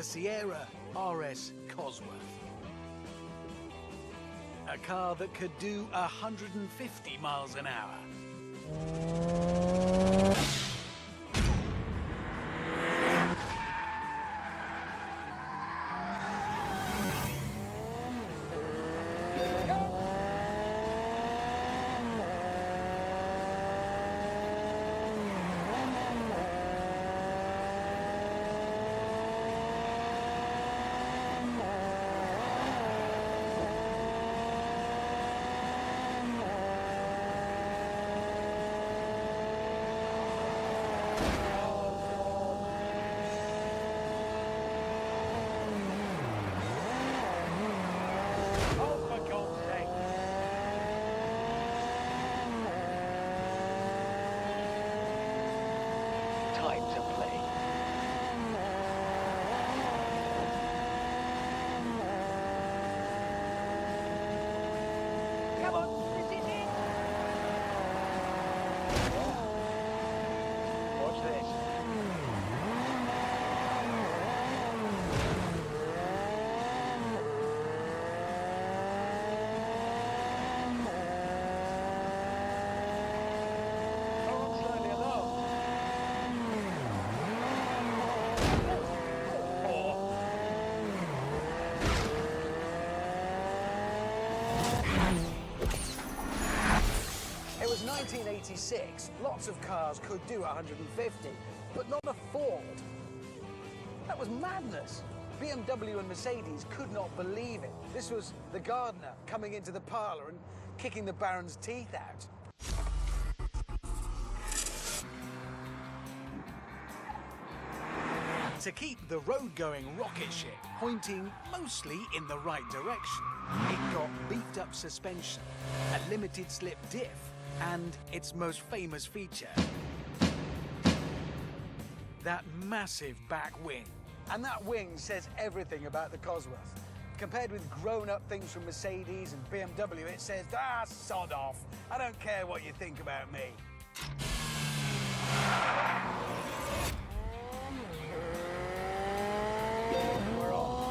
Sierra RS Cosworth. A car that could do 150 miles an hour. It was 1986. Lots of cars could do 150, but not a Ford. That was madness. BMW and Mercedes could not believe it. This was the gardener coming into the parlour and kicking the Baron's teeth out. To keep the road-going rocket ship pointing mostly in the right direction, it got beefed-up suspension, a limited-slip diff, and its most famous feature, that massive back wing. And that wing says everything about the Cosworth. Compared with grown-up things from Mercedes and BMW, it says, ah, sod off. I don't care what you think about me. We're off.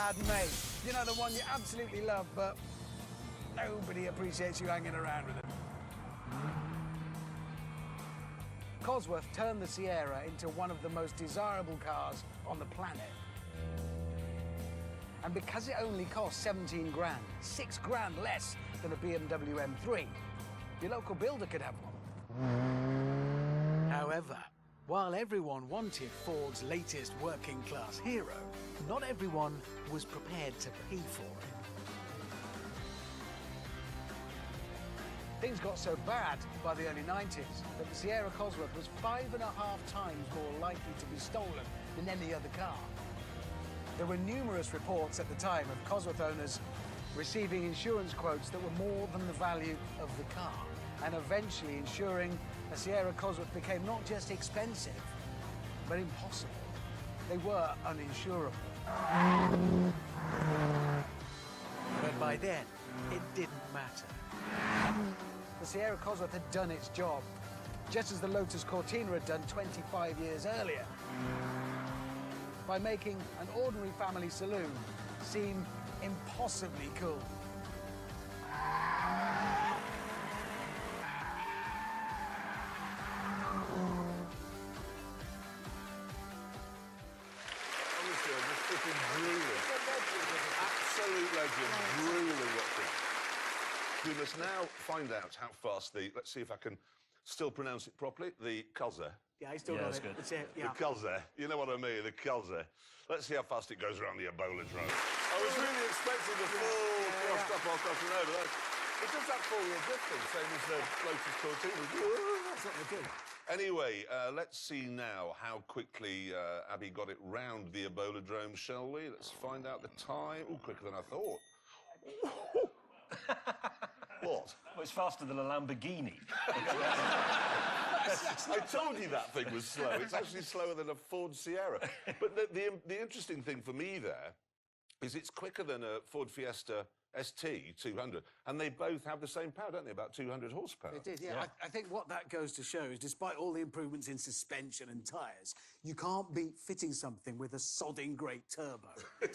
bad mate. You know, the one you absolutely love, but nobody appreciates you hanging around with him. Cosworth turned the Sierra into one of the most desirable cars on the planet. And because it only cost 17 grand, 6 grand less than a BMW M3, your local builder could have one. However, while everyone wanted Ford's latest working-class hero, not everyone was prepared to pay for it. Things got so bad by the early 90s that the Sierra Cosworth was 5.5 times more likely to be stolen than any other car. There were numerous reports at the time of Cosworth owners receiving insurance quotes that were more than the value of the car, and eventually ensuring a Sierra Cosworth became not just expensive, but impossible. They were uninsurable. But by then, it didn't matter. The Sierra Cosworth had done its job, just as the Lotus Cortina had done 25 years earlier, by making an ordinary family saloon seem impossibly cool. Honestly, I'm just freaking drooling. Absolute legend, drooling watching. We must now find out how fast let's see if I can still pronounce it properly, the Cosworth. Yeah, I still got it. good. That's it, yeah. The Cosworth, you know what I mean, the Cosworth. Let's see how fast it goes around the Ebola drone. I was really expecting the full crossed up or crossing over. It does that 4-wheel drifting, same as the Lotus Cortina. That's what they do. Anyway, let's see now how quickly Abby got it round the Ebola drone, shall we? Let's find out the time. Oh, quicker than I thought. What? Well, it's faster than a Lamborghini. I told you that thing was slow. It's actually slower than a Ford Sierra. But the interesting thing for me there is it's quicker than a Ford Fiesta ST 200, and they both have the same power, don't they? About 200 horsepower. It did, yeah. I think what that goes to show is, despite all the improvements in suspension and tyres, you can't beat fitting something with a sodding great turbo. A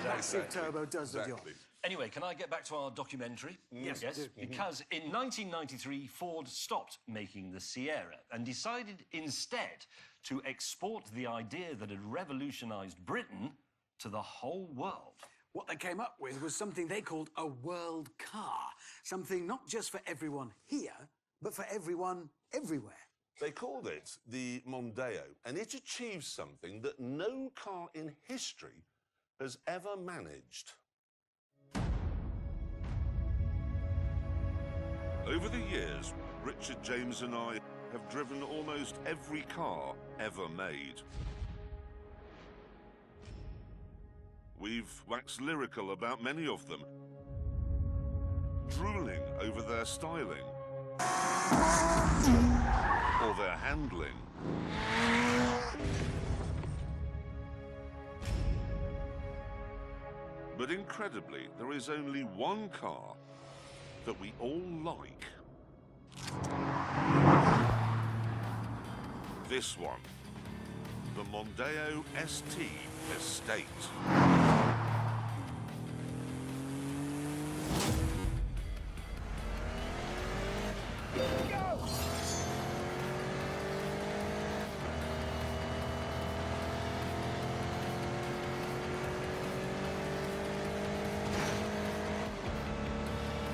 massive turbo does the job. Anyway, can I get back to our documentary? Yes. Because in 1993, Ford stopped making the Sierra and decided instead to export the idea that had revolutionised Britain to the whole world. What they came up with was something they called a world car. Something not just for everyone here, but for everyone everywhere. They called it the Mondeo, and it achieves something that no car in history has ever managed. Over the years, Richard, James and I have driven almost every car ever made. We've waxed lyrical about many of them, drooling over their styling or their handling. But incredibly, there is only one car that we all like. This one, the Mondeo ST Estate.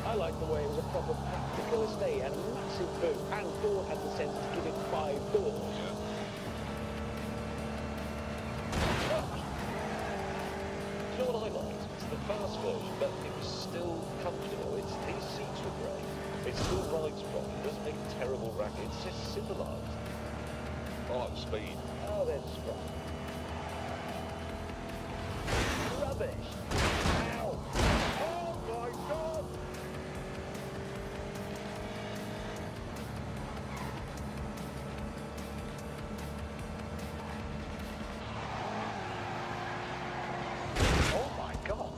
I like the way it was a proper practical estate and a massive boot, and Ford had the sense to give it 5 doors. You know what I liked? It's the first version, but it was still comfortable. These seats were great. It still rides properly. It doesn't make terrible racket. It's just civilised. I like the speed. Oh, then scrap. Rubbish. Ow. Oh, my God. Oh my God.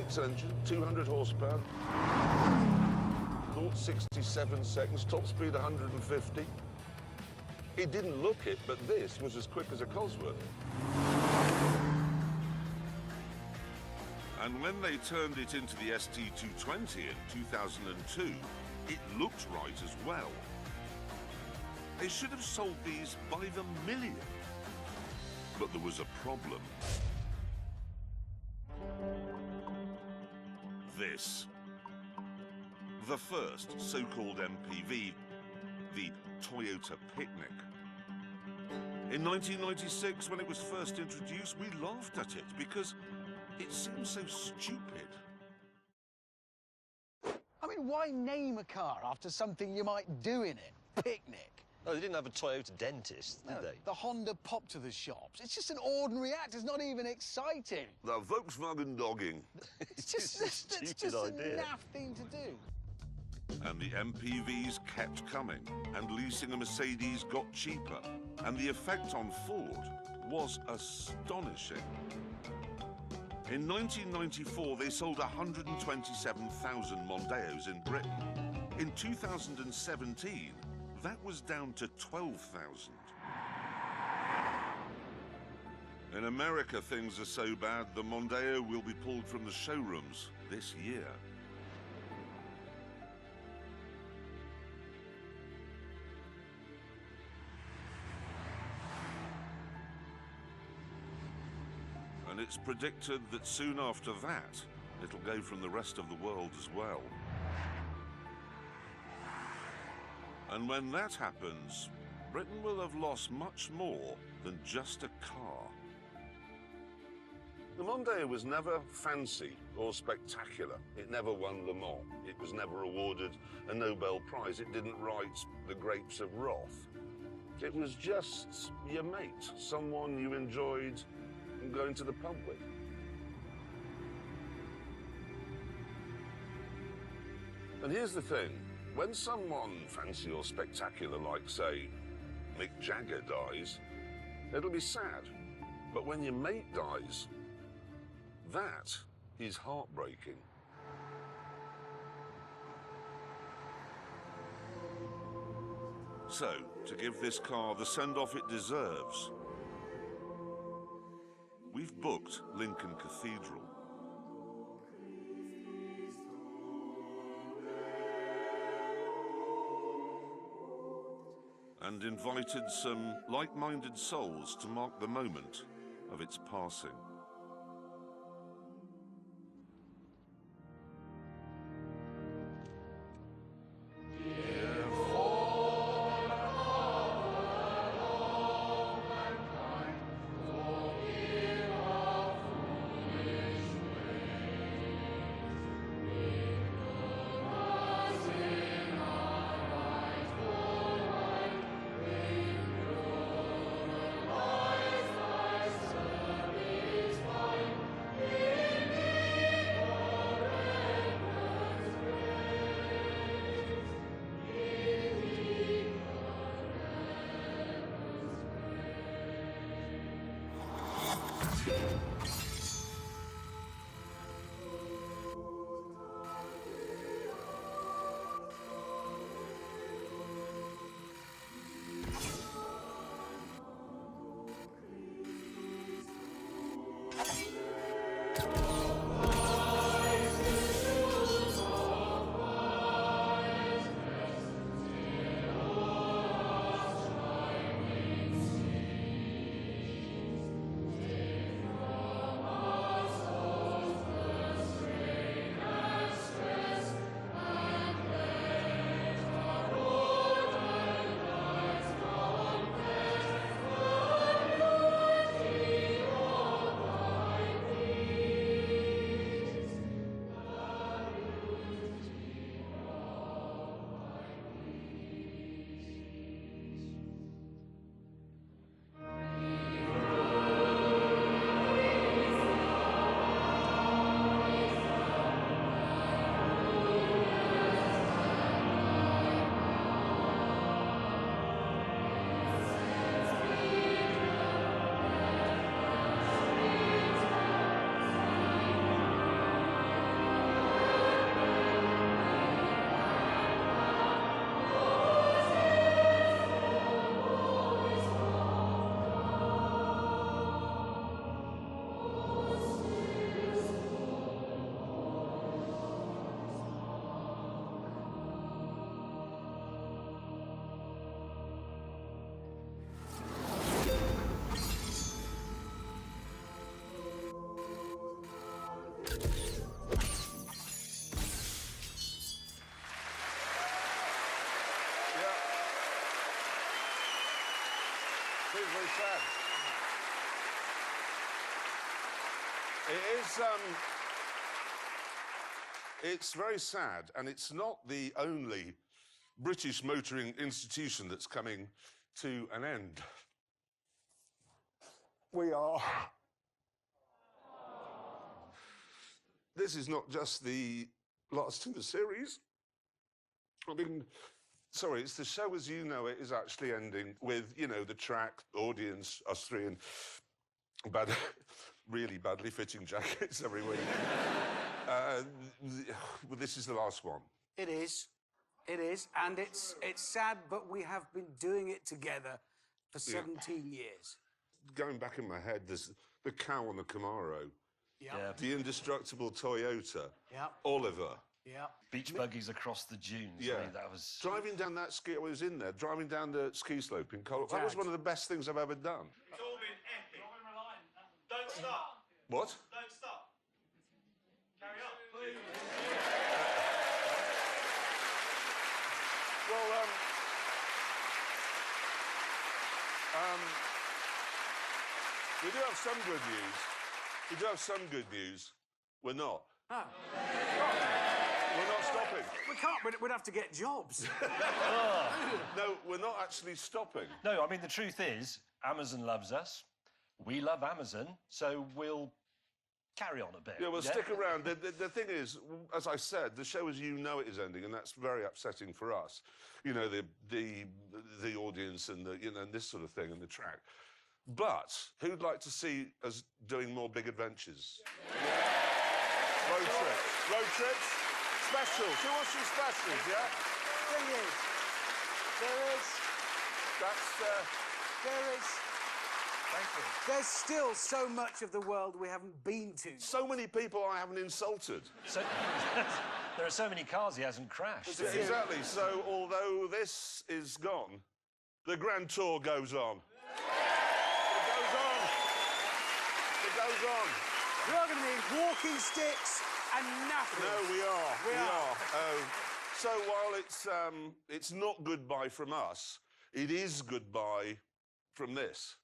V6 engine, 200 horsepower, 0-67 seconds, top speed 150. It didn't look it, but this was as quick as a Cosworth. And when they turned it into the ST220 in 2002, it looked right as well. They should have sold these by the million. But there was a problem. This. The first so-called MPV, the Toyota Picnic. In 1996, when it was first introduced, we laughed at it because it seemed so stupid. I mean, why name a car after something you might do in it? Picnic. No, they didn't have a Toyota dentist, did they? The Honda pop to the shops. It's just an ordinary act. It's not even exciting. The Volkswagen dogging. It's just a naff thing to do. And the MPVs kept coming, and leasing a Mercedes got cheaper, and the effect on Ford was astonishing. In 1994, they sold 127,000 Mondeos in Britain. In 2017, that was down to 12,000. In America, things are so bad, the Mondeo will be pulled from the showrooms this year. And it's predicted that soon after that, it'll go from the rest of the world as well. And when that happens, Britain will have lost much more than just a car. The Mondeo was never fancy or spectacular. It never won Le Mans. It was never awarded a Nobel Prize. It didn't write The Grapes of Wrath. It was just your mate, someone you enjoyed going to the pub with. And here's the thing, when someone fancy or spectacular like, say, Mick Jagger dies, it'll be sad. But when your mate dies, that is heartbreaking. So, to give this car the send-off it deserves, we've booked Lincoln Cathedral. And invited some like-minded souls to mark the moment of its passing. It is. It's very sad, and it's not the only British motoring institution that's coming to an end. We are. This is not just the last in the series. I mean, sorry, it's the show as you know it is actually ending with, you know, the track, audience, us three, and really badly fitting jackets every week. Well, this is the last one. It is. It is. And it's sad, but we have been doing it together for 17 years. Going back in my head, there's the cow on the Camaro. Yeah. The indestructible Toyota. Yeah. Oliver. Yeah. Beach buggies across the dunes. Yeah. I mean, that was... Driving down that ski, I was in there, driving down the ski slope in Colorado. That was one of the best things I've ever done. It's all been epic. Don't stop. What? Don't stop. Carry on. Well, we do have some good news. We do have some good news. We're not. Ah. We're not stopping. We can't. We'd have to get jobs. No, we're not actually stopping. No, I mean, the truth is, Amazon loves us. We love Amazon, so we'll carry on a bit. Yeah, we'll stick around. The thing is, as I said, the show as you know it is ending, and that's very upsetting for us. You know, the audience and the, you know, and this sort of thing and the track. But who'd like to see us doing more big adventures? Yeah. Road trips. Specials. Who wants some specials, yeah? Thing is, there is. Thank you. There's still so much of the world we haven't been to. So many people I haven't insulted. So, there are so many cars he hasn't crashed. Yeah, exactly. So, although this is gone, the Grand Tour goes on. It goes on. It goes on. We are going to need walking sticks and nappers. No, we are. We are. So while it's not goodbye from us, it is goodbye from this.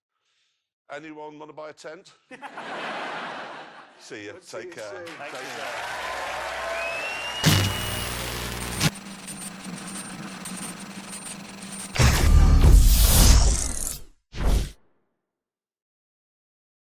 Anyone want to buy a tent? See you. Take care. soon. Take care.